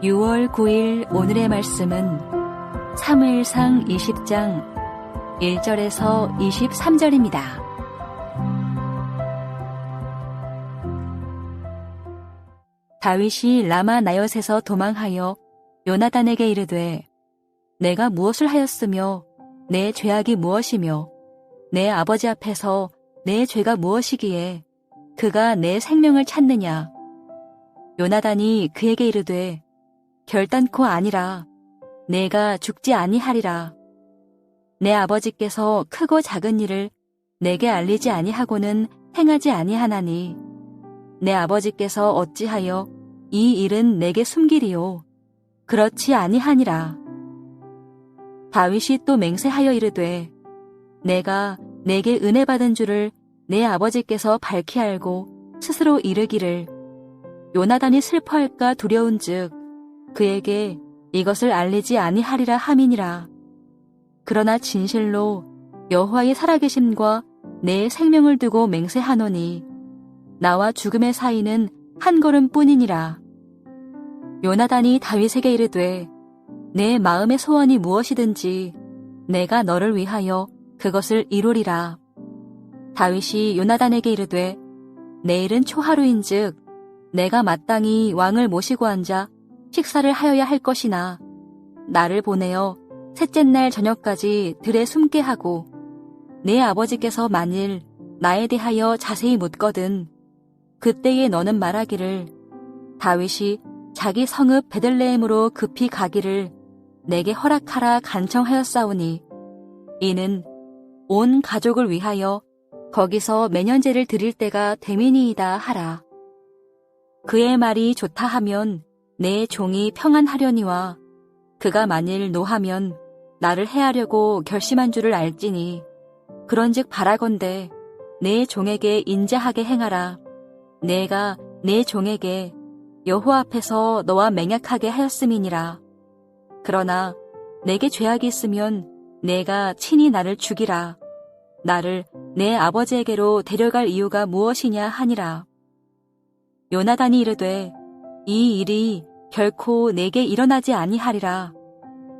6월 9일 오늘의 말씀은 사무엘상 20장 1절에서 23절입니다. 다윗이 라마 나엿에서 도망하여 요나단에게 이르되 내가 무엇을 하였으며 내 죄악이 무엇이며 내 아버지 앞에서 내 죄가 무엇이기에 그가 내 생명을 찾느냐. 요나단이 그에게 이르되 결단코 아니라 내가 죽지 아니하리라. 내 아버지께서 크고 작은 일을 내게 알리지 아니하고는 행하지 아니하나니 내 아버지께서 어찌하여 이 일은 내게 숨기리요. 그렇지 아니하니라. 다윗이 또 맹세하여 이르되 내가 내게 은혜 받은 줄을 내 아버지께서 밝히 알고 스스로 이르기를 요나단이 슬퍼할까 두려운즉 그에게 이것을 알리지 아니하리라 함이니라. 그러나 진실로 여호와의 살아계심과 내 생명을 두고 맹세하노니 나와 죽음의 사이는 한 걸음뿐이니라. 요나단이 다윗에게 이르되 내 마음의 소원이 무엇이든지 내가 너를 위하여 그것을 이루리라. 다윗이 요나단에게 이르되 내일은 초하루인즉 내가 마땅히 왕을 모시고 앉아 식사를 하여야 할 것이나 나를 보내어 셋째 날 저녁까지 들에 숨게 하고 내 아버지께서 만일 나에 대하여 자세히 묻거든 그때에 너는 말하기를 다윗이 자기 성읍 베들레헴으로 급히 가기를 내게 허락하라 간청하였사오니 이는 온 가족을 위하여 거기서 매년제를 드릴 때가 되미니이다 하라. 그의 말이 좋다 하면 내 종이 평안하려니와 그가 만일 노하면 나를 해하려고 결심한 줄을 알지니 그런즉 바라건대 내 종에게 인자하게 행하라. 내가 내 종에게 여호와 앞에서 너와 맹약하게 하였음이니라. 그러나 내게 죄악이 있으면 내가 친히 나를 죽이라. 나를 내 아버지에게로 데려갈 이유가 무엇이냐 하니라. 요나단이 이르되 이 일이 결코 내게 일어나지 아니하리라.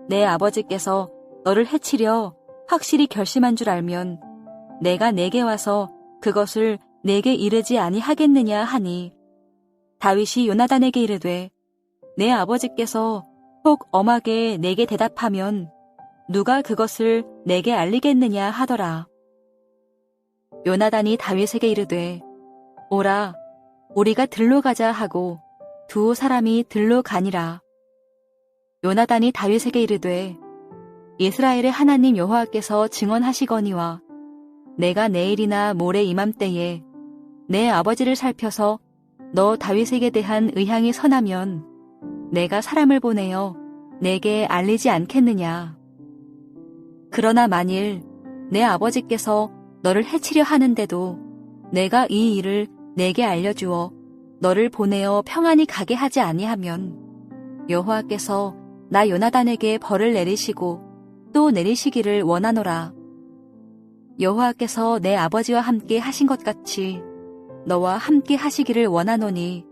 내 아버지께서 너를 해치려 확실히 결심한 줄 알면 내가 내게 와서 그것을 내게 이르지 아니하겠느냐 하니 다윗이 요나단에게 이르되 내 아버지께서 혹 엄하게 내게 대답하면 누가 그것을 내게 알리겠느냐 하더라. 요나단이 다윗에게 이르되 오라 우리가 들로 가자 하고 두 사람이 들로 가니라. 요나단이 다윗에게 이르되 이스라엘의 하나님 여호와께서 증언하시거니와 내가 내일이나 모레 이맘때에 내 아버지를 살펴서 너 다윗에게 대한 의향이 선하면 내가 사람을 보내어 내게 알리지 않겠느냐. 그러나 만일 내 아버지께서 너를 해치려 하는데도 내가 이 일을 내게 알려주어 너를 보내어 평안히 가게 하지 아니하면 여호와께서 나 요나단에게 벌을 내리시고 또 내리시기를 원하노라. 여호와께서 내 아버지와 함께 하신 것 같이 너와 함께 하시기를 원하노니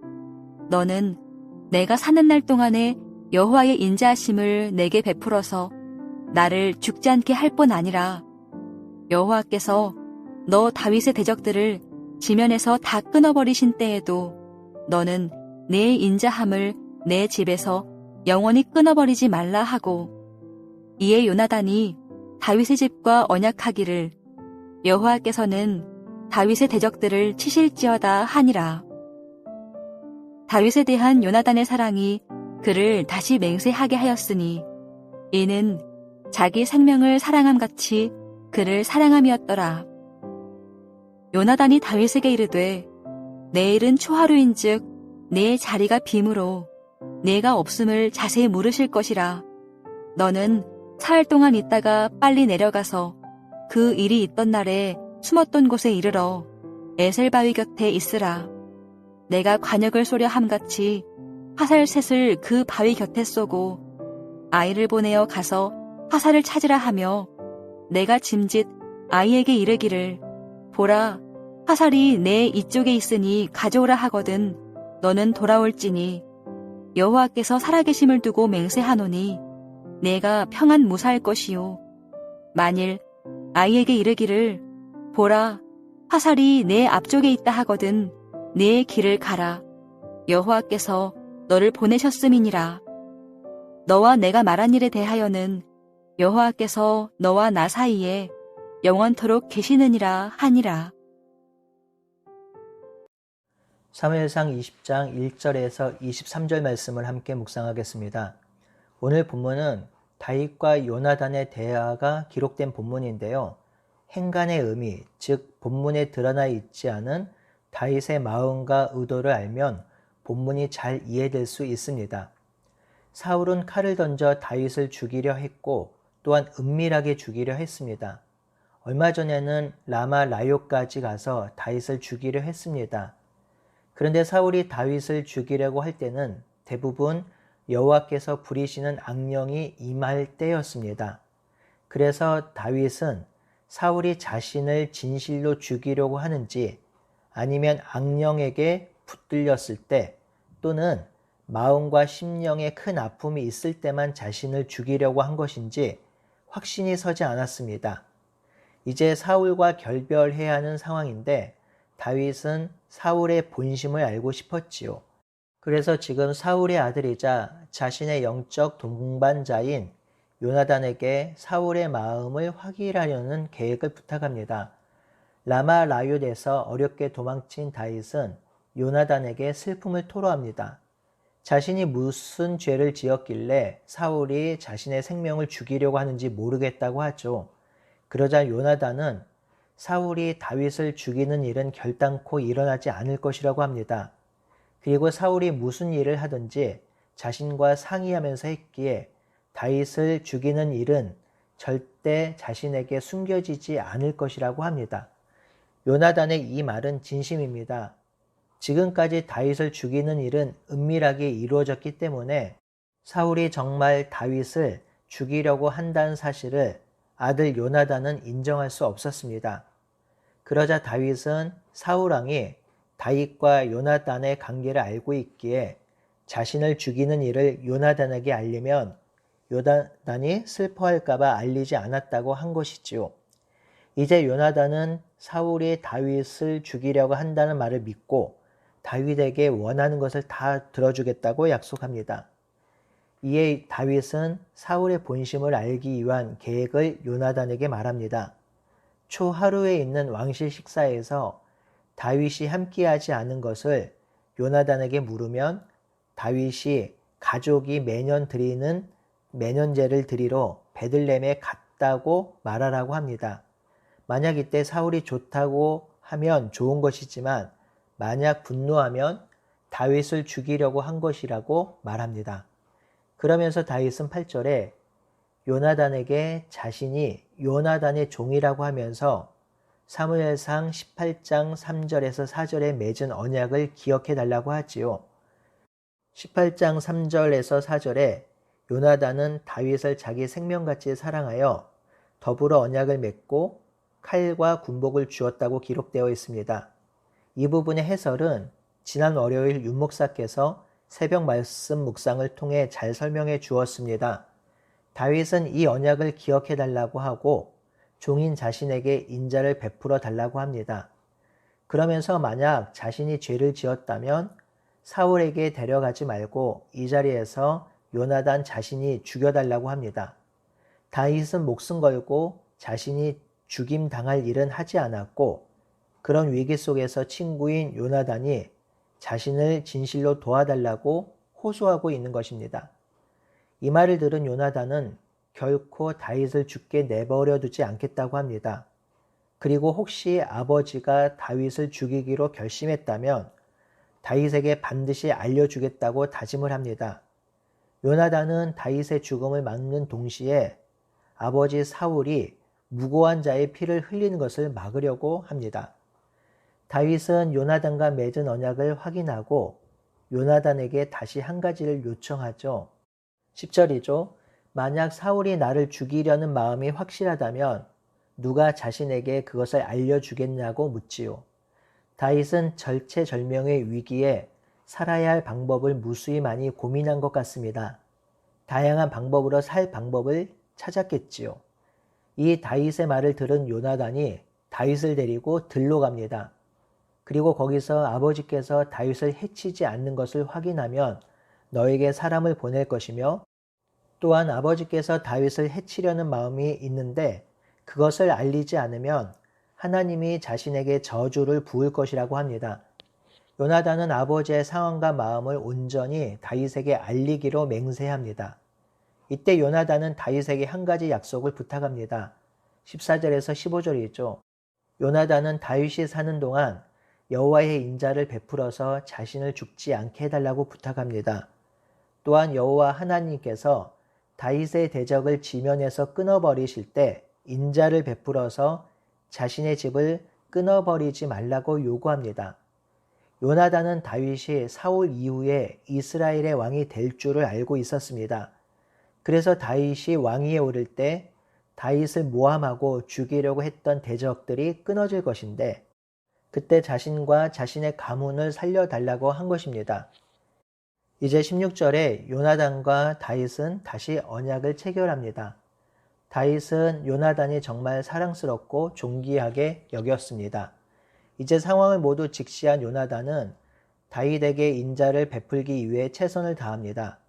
너는 내가 사는 날 동안에 여호와의 인자하심을 내게 베풀어서 나를 죽지 않게 할 뿐 아니라 여호와께서 너 다윗의 대적들을 지면에서 다 끊어버리신 때에도 너는 내 인자함을 내 집에서 영원히 끊어버리지 말라 하고 이에 요나단이 다윗의 집과 언약하기를 여호와께서는 다윗의 대적들을 치실지어다 하니라. 다윗에 대한 요나단의 사랑이 그를 다시 맹세하게 하였으니 이는 자기 생명을 사랑함같이 그를 사랑함이었더라. 요나단이 다윗에게 이르되 내일은 초하루인즉 내 자리가 빔으로 내가 없음을 자세히 물으실 것이라. 너는 사흘 동안 있다가 빨리 내려가서 그 일이 있던 날에 숨었던 곳에 이르러 에셀바위 곁에 있으라. 내가 관역을 쏘려 함같이 화살셋을 그 바위 곁에 쏘고 아이를 보내어 가서 화살을 찾으라 하며 내가 짐짓 아이에게 이르기를 보라 화살이 내 이쪽에 있으니 가져오라 하거든 너는 돌아올지니 여호와께서 살아계심을 두고 맹세하노니 내가 평안 무사할 것이요 만일 아이에게 이르기를 보라 화살이 내 앞쪽에 있다 하거든 내 길을 가라 여호와께서 너를 보내셨음이니라. 너와 내가 말한 일에 대하여는 여호와께서 너와 나 사이에 영원토록 계시느니라 하니라. 사무엘상 20장 1절에서 23절 말씀을 함께 묵상하겠습니다. 오늘 본문은 다윗과 요나단의 대화가 기록된 본문인데요. 행간의 의미, 즉 본문에 드러나 있지 않은 다윗의 마음과 의도를 알면 본문이 잘 이해될 수 있습니다. 사울은 칼을 던져 다윗을 죽이려 했고 또한 은밀하게 죽이려 했습니다. 얼마 전에는 라마 라요까지 가서 다윗을 죽이려 했습니다. 그런데 사울이 다윗을 죽이려고 할 때는 대부분 여호와께서 부리시는 악령이 임할 때였습니다. 그래서 다윗은 사울이 자신을 진실로 죽이려고 하는지 아니면 악령에게 붙들렸을 때 또는 마음과 심령에 큰 아픔이 있을 때만 자신을 죽이려고 한 것인지 확신이 서지 않았습니다. 이제 사울과 결별해야 하는 상황인데 다윗은 사울의 본심을 알고 싶었지요. 그래서 지금 사울의 아들이자 자신의 영적 동반자인 요나단에게 사울의 마음을 확인하려는 계획을 부탁합니다. 라마 라윳에서 어렵게 도망친 다윗은 요나단에게 슬픔을 토로합니다. 자신이 무슨 죄를 지었길래 사울이 자신의 생명을 죽이려고 하는지 모르겠다고 하죠. 그러자 요나단은 사울이 다윗을 죽이는 일은 결단코 일어나지 않을 것이라고 합니다. 그리고 사울이 무슨 일을 하든지 자신과 상의하면서 했기에 다윗을 죽이는 일은 절대 자신에게 숨겨지지 않을 것이라고 합니다. 요나단의 이 말은 진심입니다. 지금까지 다윗을 죽이는 일은 은밀하게 이루어졌기 때문에 사울이 정말 다윗을 죽이려고 한다는 사실을 아들 요나단은 인정할 수 없었습니다. 그러자 다윗은 사울 왕이 다윗과 요나단의 관계를 알고 있기에 자신을 죽이는 일을 요나단에게 알리면 요나단이 슬퍼할까 봐 알리지 않았다고 한 것이지요. 이제 요나단은 사울이 다윗을 죽이려고 한다는 말을 믿고 다윗에게 원하는 것을 다 들어주겠다고 약속합니다. 이에 다윗은 사울의 본심을 알기 위한 계획을 요나단에게 말합니다. 초하루에 있는 왕실 식사에서 다윗이 함께하지 않은 것을 요나단에게 물으면 다윗이 가족이 매년 드리는 매년제를 드리러 베들레헴에 갔다고 말하라고 합니다. 만약 이때 사울이 좋다고 하면 좋은 것이지만 만약 분노하면 다윗을 죽이려고 한 것이라고 말합니다. 그러면서 다윗은 8절에 요나단에게 자신이 요나단의 종이라고 하면서 사무엘상 18장 3절에서 4절에 맺은 언약을 기억해 달라고 하지요. 18장 3절에서 4절에 요나단은 다윗을 자기 생명같이 사랑하여 더불어 언약을 맺고 칼과 군복을 주었다고 기록되어 있습니다. 이 부분의 해설은 지난 월요일 윤 목사께서 새벽 말씀 묵상을 통해 잘 설명해 주었습니다. 다윗은 이 언약을 기억해 달라고 하고 종인 자신에게 인자를 베풀어 달라고 합니다. 그러면서 만약 자신이 죄를 지었다면 사울에게 데려가지 말고 이 자리에서 요나단 자신이 죽여달라고 합니다. 다윗은 목숨 걸고 자신이 죽임 당할 일은 하지 않았고 그런 위기 속에서 친구인 요나단이 자신을 진실로 도와달라고 호소하고 있는 것입니다. 이 말을 들은 요나단은 결코 다윗을 죽게 내버려 두지 않겠다고 합니다. 그리고 혹시 아버지가 다윗을 죽이기로 결심했다면 다윗에게 반드시 알려주겠다고 다짐을 합니다. 요나단은 다윗의 죽음을 막는 동시에 아버지 사울이 무고한 자의 피를 흘리는 것을 막으려고 합니다. 다윗은 요나단과 맺은 언약을 확인하고 요나단에게 다시 한 가지를 요청하죠. 10절이죠. 만약 사울이 나를 죽이려는 마음이 확실하다면 누가 자신에게 그것을 알려주겠냐고 묻지요. 다윗은 절체절명의 위기에 살아야 할 방법을 무수히 많이 고민한 것 같습니다. 다양한 방법으로 살 방법을 찾았겠지요. 이 다윗의 말을 들은 요나단이 다윗을 데리고 들로 갑니다. 그리고 거기서 아버지께서 다윗을 해치지 않는 것을 확인하면 너에게 사람을 보낼 것이며, 또한 아버지께서 다윗을 해치려는 마음이 있는데 그것을 알리지 않으면 하나님이 자신에게 저주를 부을 것이라고 합니다. 요나단은 아버지의 상황과 마음을 온전히 다윗에게 알리기로 맹세합니다. 이때 요나단은 다윗에게 한 가지 약속을 부탁합니다. 14절에서 15절이죠. 요나단은 다윗이 사는 동안 여호와의 인자를 베풀어서 자신을 죽지 않게 해달라고 부탁합니다. 또한 여호와 하나님께서 다윗의 대적을 지면에서 끊어버리실 때 인자를 베풀어서 자신의 집을 끊어버리지 말라고 요구합니다. 요나단은 다윗이 사울 이후에 이스라엘의 왕이 될 줄을 알고 있었습니다. 그래서 다윗이 왕위에 오를 때 다윗을 모함하고 죽이려고 했던 대적들이 끊어질 것인데, 그때 자신과 자신의 가문을 살려달라고 한 것입니다. 이제 16절에 요나단과 다윗은 다시 언약을 체결합니다. 다윗은 요나단이 정말 사랑스럽고 존귀하게 여겼습니다. 이제 상황을 모두 직시한 요나단은 다윗에게 인자를 베풀기 위해 최선을 다합니다.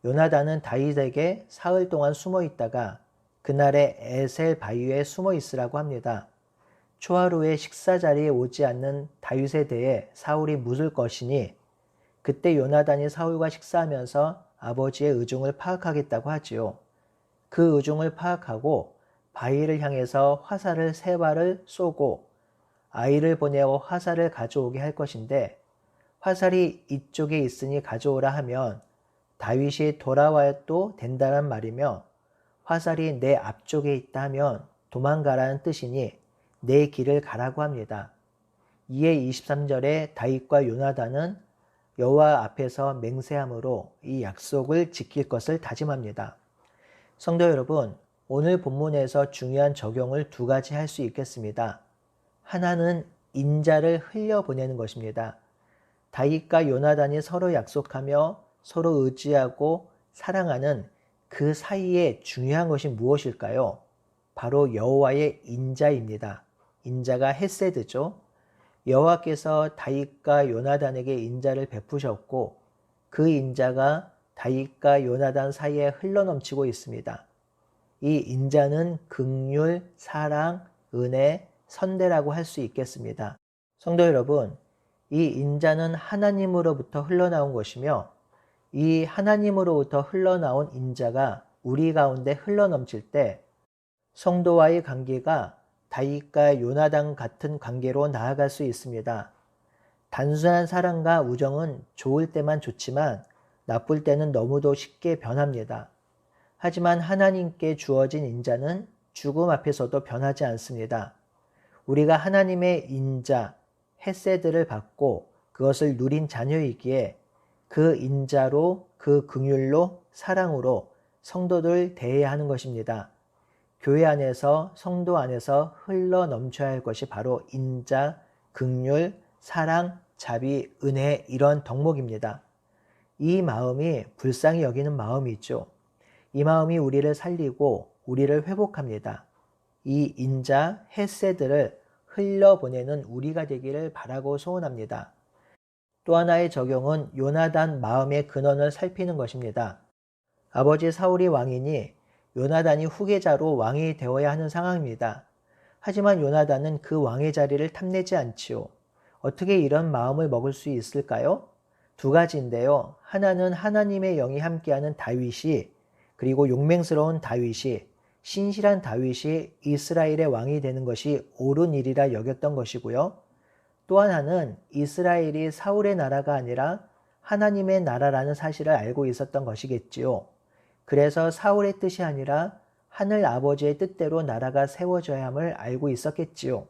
요나단은 다윗에게 사흘 동안 숨어 있다가 그날의 에셀 바위에 숨어 있으라고 합니다. 초하루 후에 식사 자리에 오지 않는 다윗에 대해 사울이 묻을 것이니 그때 요나단이 사울과 식사하면서 아버지의 의중을 파악하겠다고 하지요. 그 의중을 파악하고 바위를 향해서 화살을 3발을 쏘고 아이를 보내어 화살을 가져오게 할 것인데, 화살이 이쪽에 있으니 가져오라 하면 다윗이 돌아와도 된다는 말이며, 화살이 내 앞쪽에 있다 하면 도망가라는 뜻이니 내 길을 가라고 합니다. 이에 23절에 다윗과 요나단은 여호와 앞에서 맹세함으로 이 약속을 지킬 것을 다짐합니다. 성도 여러분, 오늘 본문에서 중요한 적용을 2가지 할 수 있겠습니다. 하나는 인자를 흘려보내는 것입니다. 다윗과 요나단이 서로 약속하며 서로 의지하고 사랑하는 그 사이에 중요한 것이 무엇일까요? 바로 여호와의 인자입니다. 인자가 헤세드죠. 여호와께서 다윗과 요나단에게 인자를 베푸셨고 그 인자가 다윗과 요나단 사이에 흘러넘치고 있습니다. 이 인자는 긍휼, 사랑, 은혜, 선대라고 할 수 있겠습니다. 성도 여러분, 이 인자는 하나님으로부터 흘러나온 것이며 이 하나님으로부터 흘러나온 인자가 우리 가운데 흘러넘칠 때 성도와의 관계가 다윗과 요나단 같은 관계로 나아갈 수 있습니다. 단순한 사랑과 우정은 좋을 때만 좋지만 나쁠 때는 너무도 쉽게 변합니다. 하지만 하나님께 주어진 인자는 죽음 앞에서도 변하지 않습니다. 우리가 하나님의 인자, 헤세드를 받고 그것을 누린 자녀이기에 그 인자로, 그 긍휼로, 사랑으로 성도들 대해야 하는 것입니다. 교회 안에서, 성도 안에서 흘러 넘쳐야 할 것이 바로 인자, 긍휼, 사랑, 자비, 은혜, 이런 덕목입니다. 이 마음이 불쌍히 여기는 마음이죠. 이 마음이 우리를 살리고 우리를 회복합니다. 이 인자, 헤세드를 흘려보내는 우리가 되기를 바라고 소원합니다. 또 하나의 적용은 요나단 마음의 근원을 살피는 것입니다. 아버지 사울이 왕이니 요나단이 후계자로 왕이 되어야 하는 상황입니다. 하지만 요나단은 그 왕의 자리를 탐내지 않지요. 어떻게 이런 마음을 먹을 수 있을까요? 2가지인데요. 하나는 하나님의 영이 함께하는 다윗이, 그리고 용맹스러운 다윗이, 신실한 다윗이 이스라엘의 왕이 되는 것이 옳은 일이라 여겼던 것이고요. 또 하나는 이스라엘이 사울의 나라가 아니라 하나님의 나라라는 사실을 알고 있었던 것이겠지요. 그래서 사울의 뜻이 아니라 하늘 아버지의 뜻대로 나라가 세워져야 함을 알고 있었겠지요.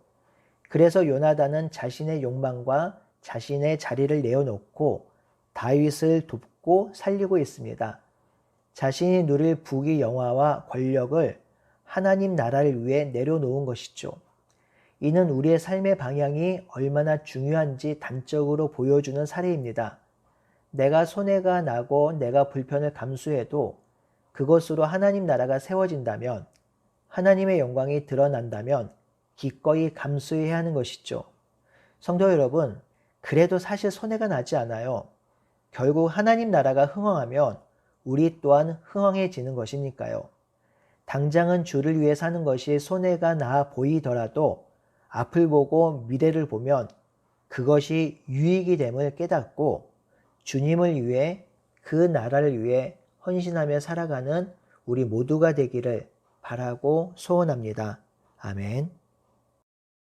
그래서 요나단은 자신의 욕망과 자신의 자리를 내어놓고 다윗을 돕고 살리고 있습니다. 자신이 누릴 부귀 영화와 권력을 하나님 나라를 위해 내려놓은 것이죠. 이는 우리의 삶의 방향이 얼마나 중요한지 단적으로 보여주는 사례입니다. 내가 손해가 나고 내가 불편을 감수해도 그것으로 하나님 나라가 세워진다면, 하나님의 영광이 드러난다면 기꺼이 감수해야 하는 것이죠. 성도 여러분, 그래도 사실 손해가 나지 않아요. 결국 하나님 나라가 흥왕하면 우리 또한 흥왕해지는 것이니까요. 당장은 주를 위해 사는 것이 손해가 나 보이더라도 앞을 보고 미래를 보면 그것이 유익이 됨을 깨닫고 주님을 위해, 그 나라를 위해 헌신하며 살아가는 우리 모두가 되기를 바라고 소원합니다. 아멘.